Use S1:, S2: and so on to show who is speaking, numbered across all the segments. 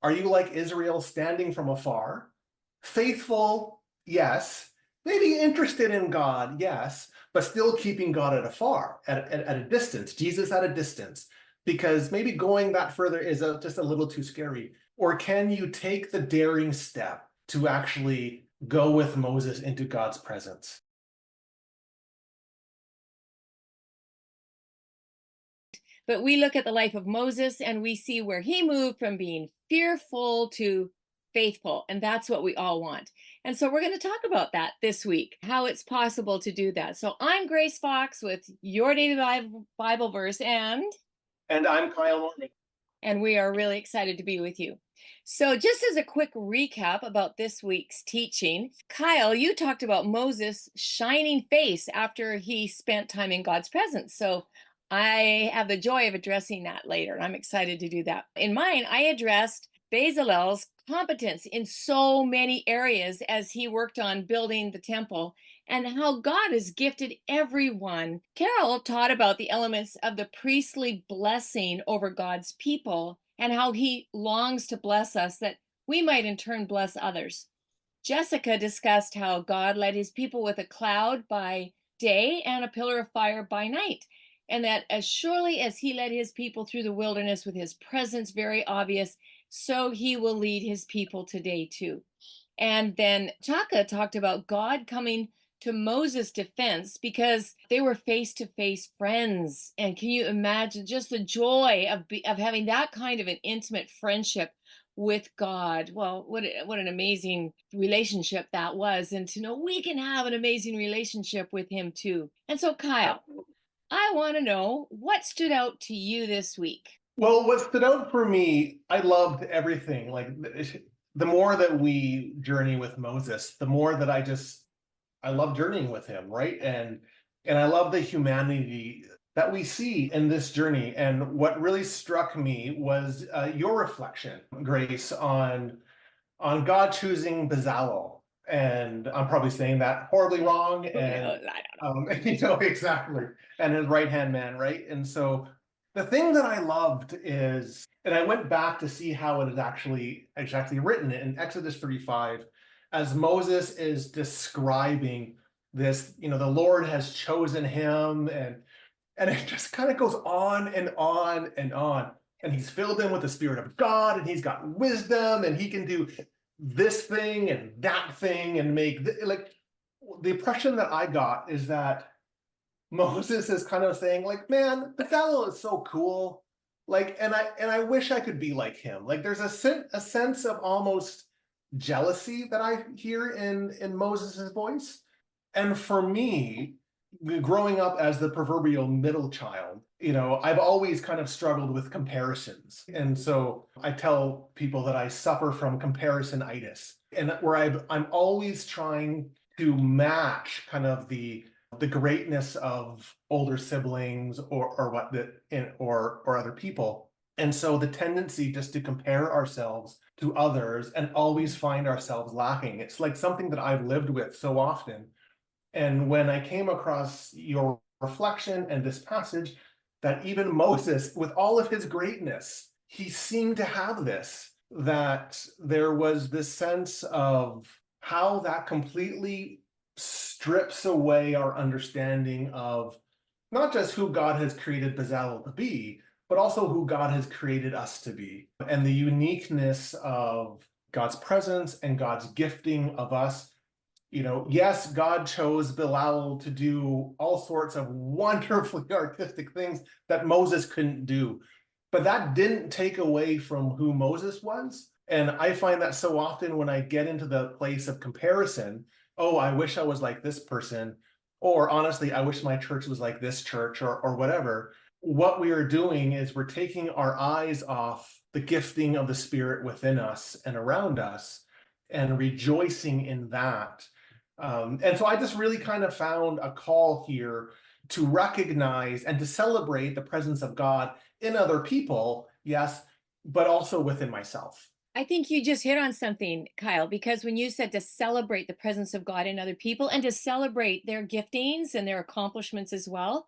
S1: Are you like Israel standing from afar? Faithful, yes. Maybe interested in God, yes, but still keeping God at afar, at a distance, Jesus at a distance, because maybe going that further is just a little too scary. Or can you take the daring step to actually go with Moses into God's presence?
S2: But we look at the life of Moses and we see where he moved from being fearful to faithful. And that's what we all want. And so we're going to talk about that this week, how it's possible to do that. So I'm Grace Fox with your daily Bible verse,
S1: And I'm Kyle Norman.
S2: and we are really excited to be with you. So, just as a quick recap about this week's teaching, Kyle, you talked about Moses' shining face after he spent time in God's presence. So, I have the joy of addressing that later, and I'm excited to do that. In mine, I addressed Bezalel's competence in so many areas as he worked on building the temple and how God has gifted everyone. Carol taught about the elements of the priestly blessing over God's people and how he longs to bless us that we might in turn bless others. Jessica discussed how God led his people with a cloud by day and a pillar of fire by night, and that as surely as he led his people through the wilderness with his presence very obvious, so he will lead his people today too. And then Chaka talked about God coming to Moses' defense because they were face to face friends. And can you imagine just the joy of having that kind of an intimate friendship with God? Well, what an amazing relationship that was. And to know we can have an amazing relationship with him too. And so, Kyle, I want to know what stood out to you this week.
S1: Well, what stood out for me, I loved everything. Like the more that we journey with Moses, the more that I love journeying with him, right? And I love the humanity that we see in this journey. And what really struck me was your reflection, Grace, on God choosing Bezalel. And I'm probably saying that horribly wrong.
S2: Who
S1: And
S2: knows? I don't know.
S1: exactly. And his right hand man, right? And so the thing that I loved is, and I went back to see how it is actually written in Exodus 35, as Moses is describing this, the Lord has chosen him, and it just kind of goes on and on and on. And he's filled in with the Spirit of God, and he's got wisdom, and he can do this thing and that thing and like the impression that I got is that Moses is kind of saying, like, man, Bezalel is so cool. Like, and I wish I could be like him. Like, there's a sense of almost jealousy that I hear in Moses's voice. And for me, growing up as the proverbial middle child, I've always kind of struggled with comparisons. And so I tell people that I suffer from comparisonitis, and where I'm always trying to match kind of the greatness of older siblings or what the or other people. And so the tendency just to compare ourselves to others and always find ourselves lacking. It's like something that I've lived with so often. And when I came across your reflection and this passage, that even Moses, with all of his greatness, he seemed to have this, that there was this sense of how that completely strips away our understanding of not just who God has created Bezalel to be, but also who God has created us to be, and the uniqueness of God's presence and God's gifting of us. Yes, God chose Bilal to do all sorts of wonderfully artistic things that Moses couldn't do. But that didn't take away from who Moses was. And I find that so often when I get into the place of comparison, oh, I wish I was like this person, or honestly, I wish my church was like this church, or whatever. What we are doing is we're taking our eyes off the gifting of the Spirit within us and around us and rejoicing in that. And so I just really kind of found a call here to recognize and to celebrate the presence of God in other people, yes, but also within myself.
S2: I think you just hit on something, Kyle, because when you said to celebrate the presence of God in other people and to celebrate their giftings and their accomplishments as well,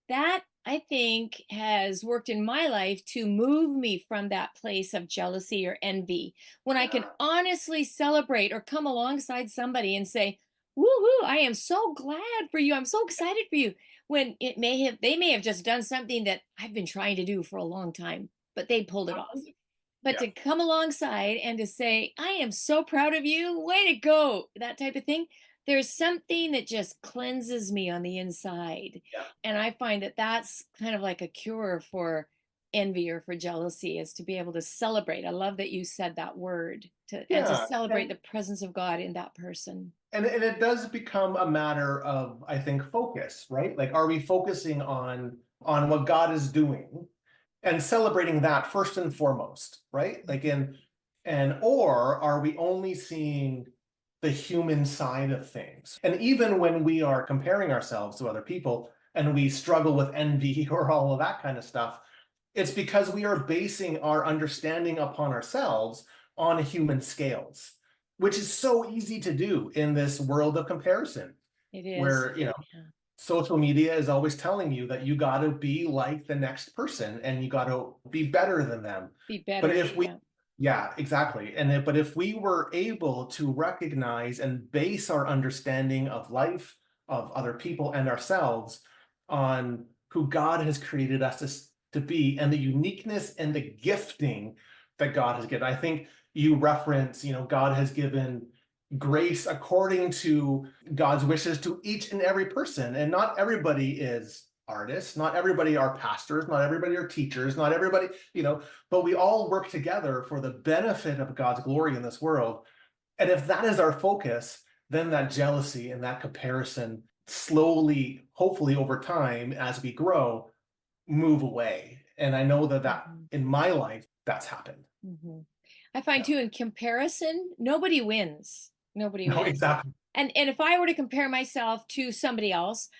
S2: that I think has worked in my life to move me from that place of jealousy or envy. When I can
S1: Yeah,
S2: honestly celebrate or come alongside somebody and say, "Woohoo, I am so glad for you. I'm so excited for you." When they may have just done something that I've been trying to do for a long time, but they pulled it off.
S1: absolutely.
S2: But
S1: Yeah,
S2: to come alongside and to say, "I am so proud of you. Way to go." That type of thing. There's something that just cleanses me on the inside.
S1: yeah,
S2: And I find that that's kind of like a cure for envy or for jealousy, is to be able to celebrate. I love that you said that word, to
S1: yeah.
S2: celebrate the presence of God in that person.
S1: And it does become a matter of, I think, focus, right? Like, are we focusing on what God is doing and celebrating that first and foremost, right? Like
S2: Mhm.
S1: in and or are we only seeing the human side of things? And even when we are comparing ourselves to other people and we struggle with envy or all of that kind of stuff, it's because we are basing our understanding upon ourselves on human scales, which is so easy to do in this world of comparison,
S2: It is.
S1: where,
S2: Yeah.
S1: social media is always telling you that you got to be like the next person and you got to be better than them.
S2: Be
S1: But
S2: better.
S1: if we,
S2: Yeah.
S1: yeah, exactly. But if we were able to recognize and base our understanding of life, of other people and ourselves on who God has created us to be and the uniqueness and the gifting that God has given. I think you reference, God has given grace according to God's wishes to each and every person. And not everybody is artists, not everybody are pastors, not everybody are teachers, not everybody, but we all work together for the benefit of God's glory in this world. And if that is our focus, then that jealousy and that comparison slowly, hopefully over time, as we grow, move away. And I know that
S2: Mhm.
S1: in my life, that's happened.
S2: Mhm. I find
S1: Yeah.
S2: too, in comparison, nobody wins. Nobody
S1: No,
S2: wins.
S1: exactly.
S2: And if I were to compare myself to somebody else,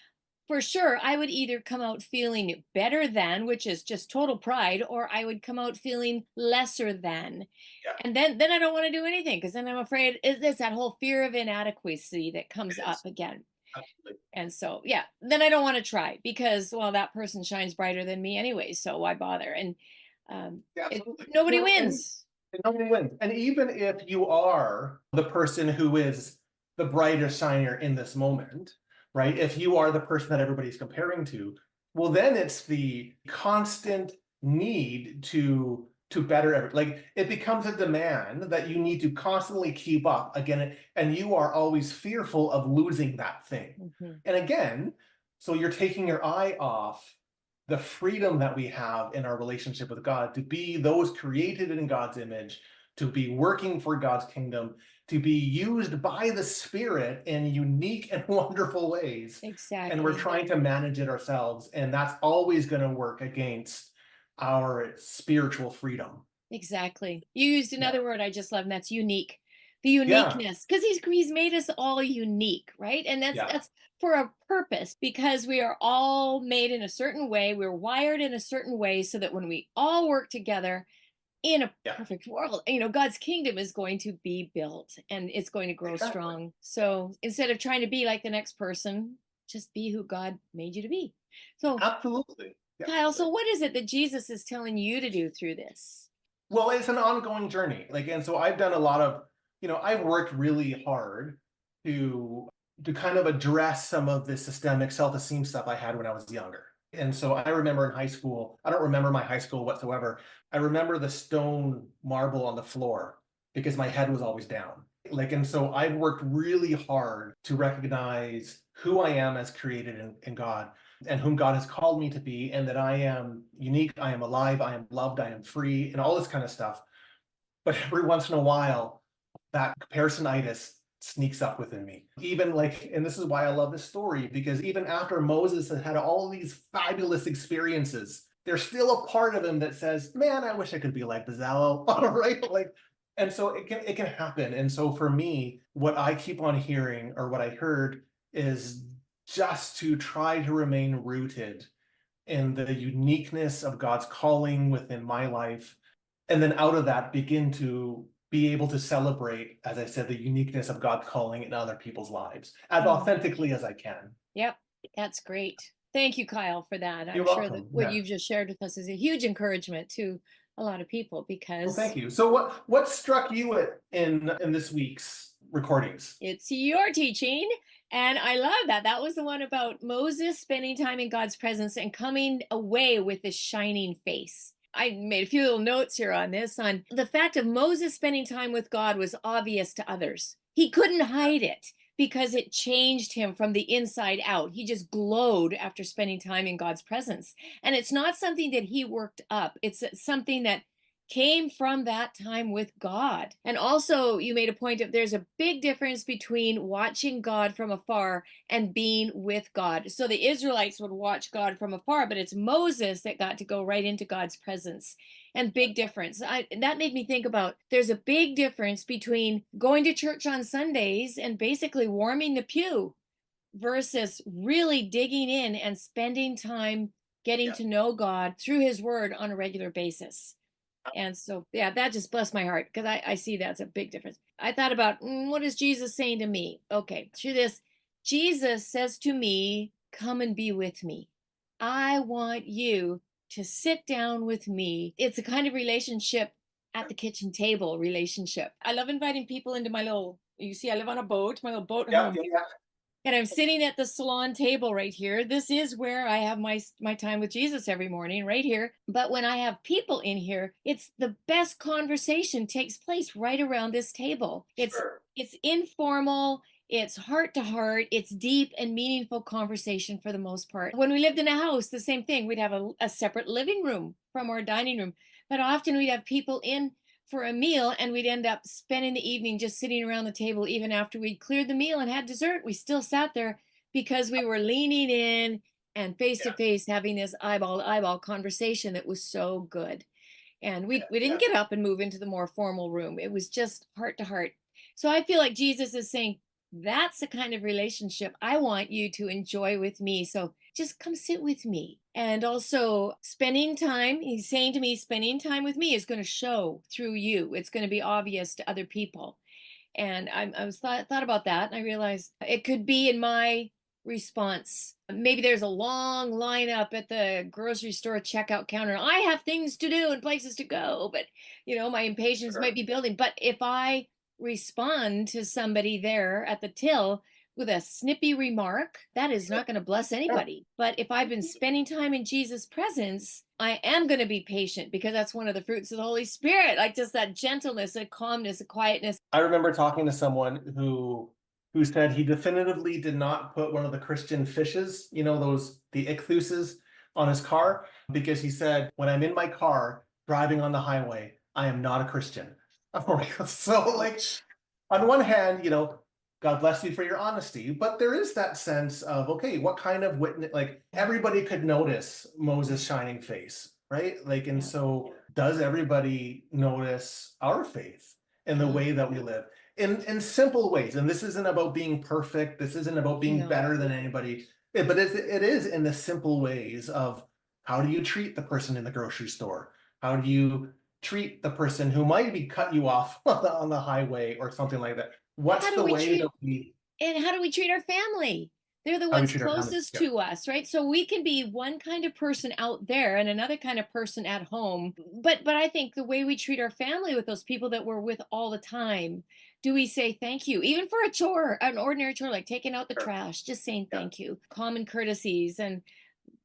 S2: for sure, I would either come out feeling better than, which is just total pride, or I would come out feeling lesser than.
S1: Yeah,
S2: And then I don't want to do anything, because then I'm afraid it's that whole fear of inadequacy that comes
S1: it
S2: up
S1: is.
S2: again.
S1: Absolutely.
S2: And so, yeah, then I don't want to try, because, well, that person shines brighter than me anyway. So why bother? And
S1: Yeah, absolutely.
S2: nobody
S1: And
S2: wins.
S1: nobody wins. And even if you are the person who is the brightest shiner in this moment, right? If you are the person that everybody's comparing to, well, then it's the constant need to better like it becomes a demand that you need to constantly keep up again, and you are always fearful of losing that thing.
S2: Mhm.
S1: And again, so you're taking your eye off the freedom that we have in our relationship with God to be those created in God's image, to be working for God's kingdom, to be used by the Spirit in unique and wonderful ways. And we're
S2: Exactly.
S1: trying to manage it ourselves. And that's always going to work against our spiritual freedom.
S2: Exactly. You used
S1: Yeah.
S2: another word I just love, and that's unique. The
S1: Yeah.
S2: uniqueness, because he's made us all unique, right? And that's
S1: Yeah.
S2: that's for a purpose, because we are all made in a certain way. We're wired in a certain way, so that when we all work together in a
S1: Yeah.
S2: perfect world, God's kingdom is going to be built and it's going to grow
S1: Exactly.
S2: strong. So instead of trying to be like the next person, just be who God made you to be. So,
S1: Absolutely. Yeah.
S2: Kyle, so what is it that Jesus is telling you to do through this?
S1: Well, it's an ongoing journey. Like, and so I've done a lot of, I've worked really hard to kind of address some of the systemic self-esteem stuff I had when I was younger. And so I remember in high school, I don't remember my high school whatsoever. I remember the stone marble on the floor because my head was always down. Like, and so I've worked really hard to recognize who I am as created in God and whom God has called me to be, and that I am unique, I am alive, I am loved, I am free, and all this kind of stuff. But every once in a while, that comparisonitis sneaks up within me. Even like, and this is why I love this story, because even after Moses had had all these fabulous experiences, there's still a part of him that says, "Man, I wish I could be like Bezalel." All right, like, and so it can happen. And so for me, what I keep on hearing, or what I heard, is just to try to remain rooted in the uniqueness of God's calling within my life. And then out of that, begin to be able to celebrate, as I said, the uniqueness of God's calling in other people's lives as
S2: Mm.
S1: authentically as I can.
S2: Yep, that's great. Thank you, Kyle, for that.
S1: You're
S2: I'm sure that
S1: welcome.
S2: what
S1: Yeah.
S2: you've just shared with us is a huge encouragement to a lot of people
S1: Well,
S2: because
S1: thank you. So what struck you in this week's recordings?
S2: it's your teaching. And I love that. That was the one about Moses spending time in God's presence and coming away with this shining face. I made a few little notes here on this on the fact of Moses spending time with God was obvious to others. He couldn't hide it because it changed him from the inside out. He just glowed after spending time in God's presence. And it's not something that he worked up, it's something that came from that time with God. And also, you made a point of there's a big difference between watching God from afar and being with God. So the Israelites would watch God from afar, but it's Moses that got to go right into God's presence. And big difference. That made me think about there's a big difference between going to church on Sundays and basically warming the pew versus really digging in and spending time getting
S1: Yeah.
S2: to know God through his word on a regular basis. And so, yeah, that just blessed my heart because I see that's a big difference. I thought about what is Jesus saying to me? Okay, through this, Jesus says to me, come and be with me. I want you to sit down with me. It's a kind of relationship at the kitchen table relationship. I love inviting people into my little, you see, I live on a boat, my little boat
S1: Yeah,
S2: home.
S1: yeah, yeah.
S2: And I'm sitting at the salon table right here. This is where I have my time with Jesus every morning, right here. But when I have people in here, it's the best conversation takes place right around this table.
S1: Sure.
S2: It's informal, it's heart to heart, it's deep and meaningful conversation for the most part. When we lived in a house, the same thing. We'd have a separate living room from our dining room, but often we'd have people in for a meal and we'd end up spending the evening just sitting around the table even after we'd cleared the meal and had dessert. We still sat there because we were leaning in and face to
S1: Yeah,
S2: face having this eyeball to eyeball conversation that was so good. And we
S1: yeah,
S2: didn't get up and move into the more formal room. It was just heart to heart. So I feel like Jesus is saying that's the kind of relationship I want you to enjoy with me. So just come sit with me. And also spending time, he's saying to me, spending time with me is going to show through you. It's going to be obvious to other people. And I was thought about that, and I realized it could be in my response. Maybe there's a long lineup at the grocery store checkout counter. I have things to do and places to go, but my impatience might
S1: sure.
S2: be building. But if I respond to somebody there at the till with a snippy remark, that is not going to bless
S1: Yeah.
S2: anybody. But if I've been spending time in Jesus' presence, I am going to be patient because that's one of the fruits of the Holy Spirit, like just that gentleness, a calmness, a quietness.
S1: I remember talking to someone who said he definitively did not put one of the Christian fishes, those the ichtheuses, on his car because he said, when I'm in my car driving on the highway, I am not a Christian. I'm like, so like
S2: Ouch.
S1: on one hand, God bless you for your honesty, but there is that sense of, okay, what kind of witness, like everybody could notice Moses' shining face, right? Like, and
S2: Yeah.
S1: so does everybody notice our faith in the
S2: Uh,
S1: way that we live in simple ways? And this isn't about being perfect. This isn't about being
S2: no.
S1: better than anybody, but it is in the simple ways of how do you treat the person in the grocery store? How do you treat the person who might be cut you off on the highway or something like that?
S2: How
S1: What's
S2: do
S1: the
S2: we
S1: way that
S2: treat
S1: we
S2: and how do we treat our family? They're the
S1: how we
S2: ones
S1: treat our family?
S2: closest
S1: Yeah,
S2: to us, right? So we can be one kind of person out there and another kind of person at home. But I think the way we treat our family with those people that we're with all the time, do we say thank you? Even for a chore, an ordinary chore like taking out the
S1: sure.
S2: trash, just saying
S1: Yeah,
S2: thank you. Common courtesies and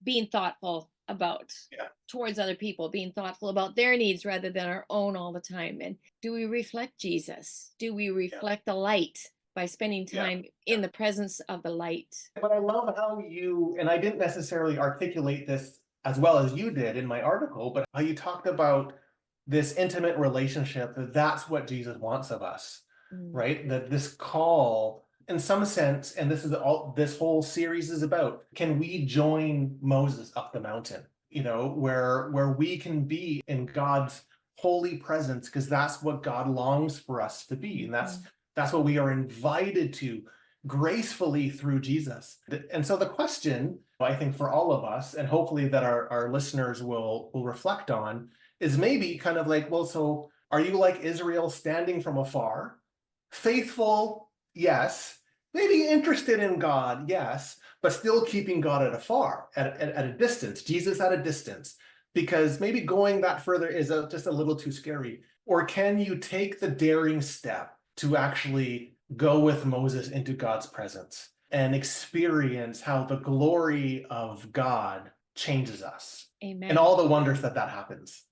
S2: being thoughtful about
S1: yeah,
S2: towards other people, being thoughtful about their needs rather than our own all the time. And do we reflect Jesus? Do we
S1: yeah,
S2: reflect the light by spending
S1: yeah.
S2: time in the presence of the light?
S1: But I love how and I didn't necessarily articulate this as well as you did in my article, but how you talked about this intimate relationship, that's what Jesus wants of us,
S2: Mm,
S1: right? That this call, in some sense, and this is all this whole series is about, can we join Moses up the mountain? Where we can be in God's holy presence, because that's what God longs for us to be. And that's
S2: mhm.
S1: that's what we are invited to gracefully through Jesus. And so the question, I think, for all of us, and hopefully that our listeners will reflect on, is maybe kind of like, well, so are you like Israel standing from afar? Faithful, yes. maybe interested in God, yes, but still keeping God at at a distance, Jesus at a distance, because maybe going that further is just a little too scary? Or can you take the daring step to actually go with Moses into God's presence and experience how the glory of God changes us and
S2: Amen.
S1: all the wonders that happens?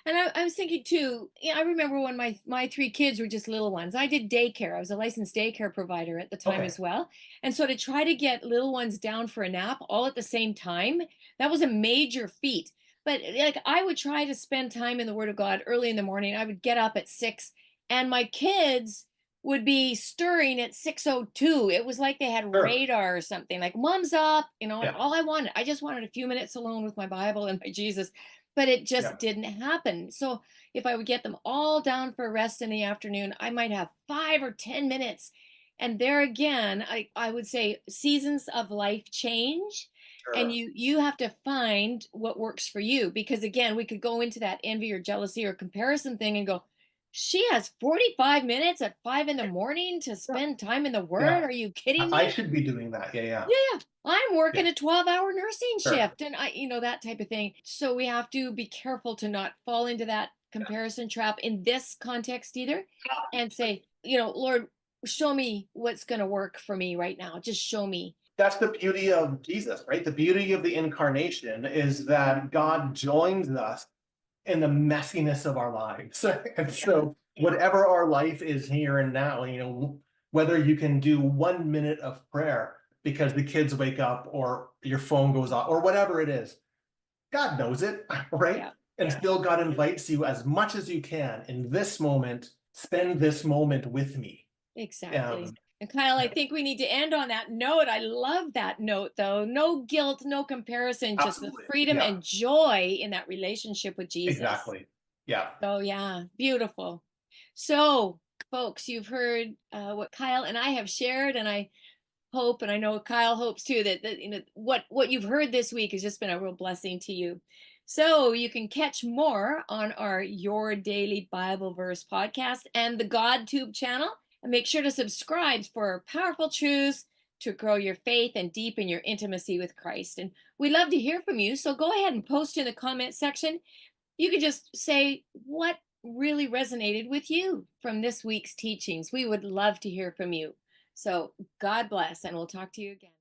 S2: And I was thinking too, I remember when my three kids were just little ones. I did daycare. I was a licensed daycare provider at the time
S1: Okay,
S2: as well. And so to try to get little ones down for a nap all at the same time, that was a major feat. But like I would try to spend time in the Word of God early in the morning. I would get up at 6 and my kids would be stirring at 6:02. It was like they had
S1: sure.
S2: radar or something. Like, "Mom's up," and
S1: Yeah,
S2: all I just wanted a few minutes alone with my Bible and my Jesus, but it just
S1: yeah,
S2: didn't happen. So if I would get them all down for a rest in the afternoon, I might have 5 or 10 minutes. And there again, I would say seasons of life change. And
S1: sure.
S2: you have to find what works for you. Because again, we could go into that envy or jealousy or comparison thing and go, she has 45 minutes at 5 in the morning to
S1: Yeah,
S2: spend time in the word.
S1: yeah.
S2: Are you kidding
S1: I
S2: me?
S1: should be doing that. Yeah, yeah,
S2: Yeah, I'm
S1: yeah.
S2: working a 12-hour nursing
S1: Sure.
S2: shift and that type of thing. So we have to be careful to not fall into that comparison trap in this context either and say, Lord, show me what's going to work for me right now. Just show me.
S1: That's the beauty of Jesus, right? The beauty of the incarnation is that God joins us in the messiness of our lives.
S2: Yeah.
S1: And
S2: Yeah.
S1: so, whatever our life is here and now, whether you can do 1 minute of prayer because the kids wake up or your phone goes off or whatever it is, God knows it, right?
S2: Yeah.
S1: And
S2: Yeah.
S1: still, God invites you as much as you can in this moment, spend this moment with me.
S2: Exactly.
S1: Um,
S2: And Kyle, I
S1: yeah,
S2: think we need to end on that note. I love that note though. No guilt, no comparison, just the
S1: absolutely.
S2: freedom
S1: Yeah,
S2: and joy in that relationship with Jesus.
S1: exactly. Yeah.
S2: Oh, yeah, beautiful. So, folks, you've heard what Kyle and I have shared, and I hope, and I know Kyle hopes too, that what you've heard this week has just been a real blessing to you. So you can catch more on our Your Daily Bible Verse podcast and the GodTube channel, and make sure to subscribe for powerful truths to grow your faith and deepen your intimacy with Christ. And we love to hear from you, so go ahead and post in the comment section. You could just say what really resonated with you from this week's teachings. We would love to hear from you. So, God bless, and we'll talk to you again.